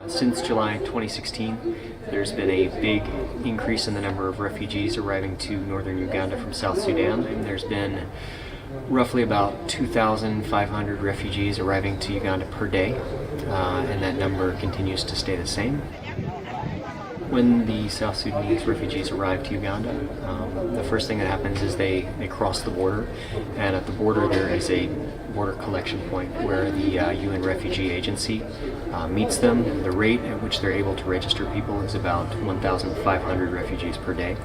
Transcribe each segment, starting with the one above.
Since July 2016, there's been a big increase in the number of refugees arriving to northern Uganda from South Sudan, and there's been roughly about 2,500 refugees arriving to Uganda per day, and that number continues to stay the same. When the South Sudanese refugees arrive to Uganda, the first thing that happens is they cross the border, and at the border there is a border collection point where the UN Refugee Agency meets them. The rate at which they're able to register people is about 1,500 refugees per day.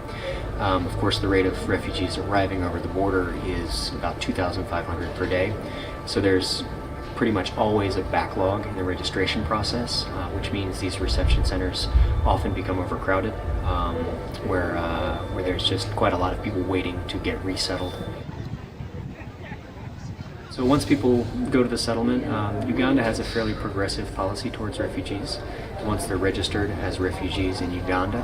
Of course, the rate of refugees arriving over the border is about 2,500 per day, so there's pretty much always a backlog in the registration process, which means these reception centers often become overcrowded, where there's just quite a lot of people waiting to get resettled. So once people go to the settlement, Uganda has a fairly progressive policy towards refugees. Once they're registered as refugees in Uganda,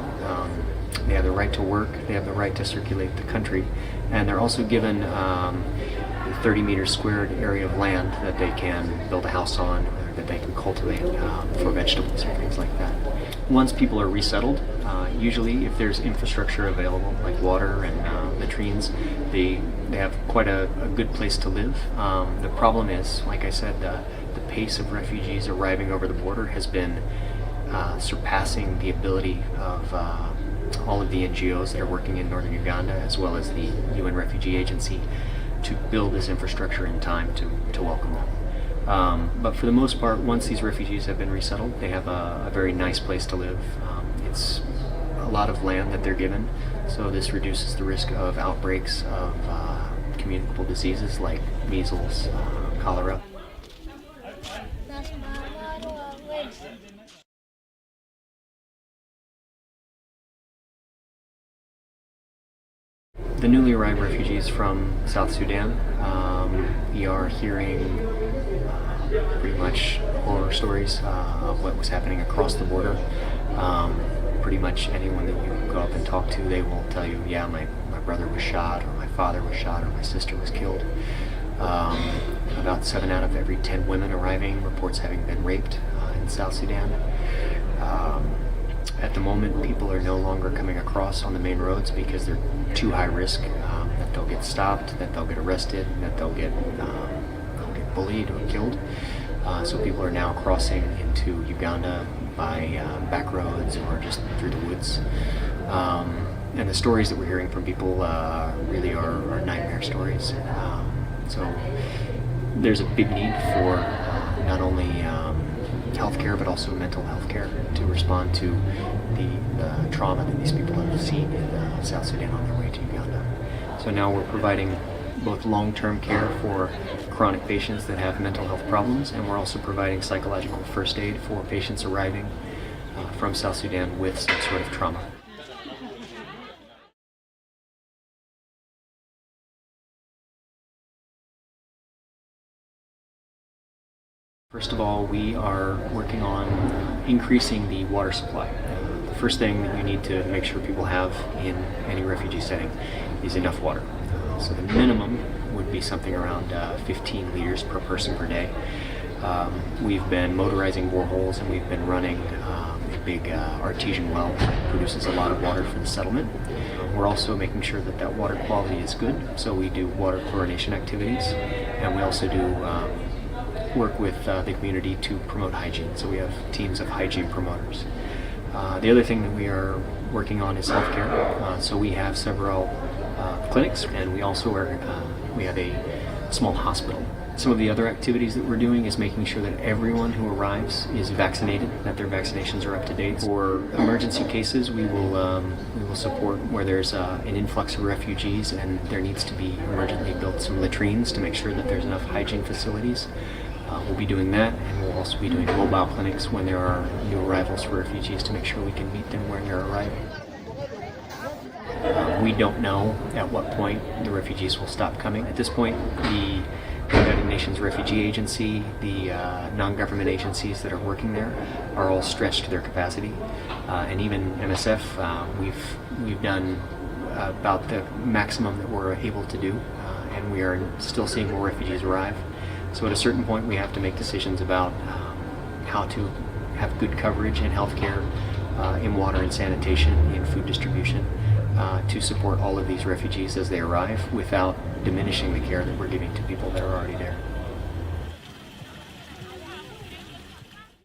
they have the right to work, they have the right to circulate the country, and they're also given a 30 meters squared area of land that they can build a house on, or that they can cultivate for vegetables or things like that. Once people are resettled, usually if there's infrastructure available, like water and latrines, they have quite a good place to live. The problem is, like I said, the pace of refugees arriving over the border has been surpassing the ability of all of the NGOs that are working in northern Uganda, as well as the UN Refugee Agency, to build this infrastructure in time to welcome them. But for the most part, once these refugees have been resettled, they have a very nice place to live. It's a lot of land that they're given, so this reduces the risk of outbreaks of communicable diseases like measles, cholera. The newly arrived refugees from South Sudan, we are hearing pretty much horror stories of what was happening across the border. Pretty much anyone that you go up and talk to, they will tell you, yeah, my brother was shot, or my father was shot, or my sister was killed. About 7 out of every 10 women arriving reports having been raped in South Sudan. At the moment, people are no longer coming across on the main roads because they're too high risk, that they'll get stopped, that they'll get arrested, that they'll get bullied or killed. So people are now crossing into Uganda by back roads or just through the woods. And the stories that we're hearing from people really are nightmare stories. So there's a big need for not only healthcare, but also mental health care to respond to the trauma that these people have seen in South Sudan on their way to Uganda. So now we're providing both long-term care for chronic patients that have mental health problems, and we're also providing psychological first aid for patients arriving from South Sudan with some sort of trauma. First of all, we are working on increasing the water supply. The first thing that we need to make sure people have in any refugee setting is enough water. So the minimum would be something around 15 liters per person per day. We've been motorizing boreholes, and we've been running a big artesian well that produces a lot of water for the settlement. We're also making sure that that water quality is good, so we do water chlorination activities, and we also do work with the community to promote hygiene. So we have teams of hygiene promoters. The other thing that we are working on is healthcare. So we have several clinics, and we also we have a small hospital. Some of the other activities that we're doing is making sure that everyone who arrives is vaccinated, that their vaccinations are up to date. For emergency cases, we will support where there's an influx of refugees and there needs to be emergently built some latrines to make sure that there's enough hygiene facilities. We'll be doing that, and we'll also be doing mobile clinics when there are new arrivals for refugees to make sure we can meet them when they're arriving. We don't know at what point the refugees will stop coming. At this point, the United Nations Refugee Agency, the non-government agencies that are working there are all stretched to their capacity. And even MSF, we've done about the maximum that we're able to do, and we are still seeing more refugees arrive. So at a certain point, we have to make decisions about how to have good coverage in healthcare, in water and sanitation, in food distribution, to support all of these refugees as they arrive without diminishing the care that we're giving to people that are already there.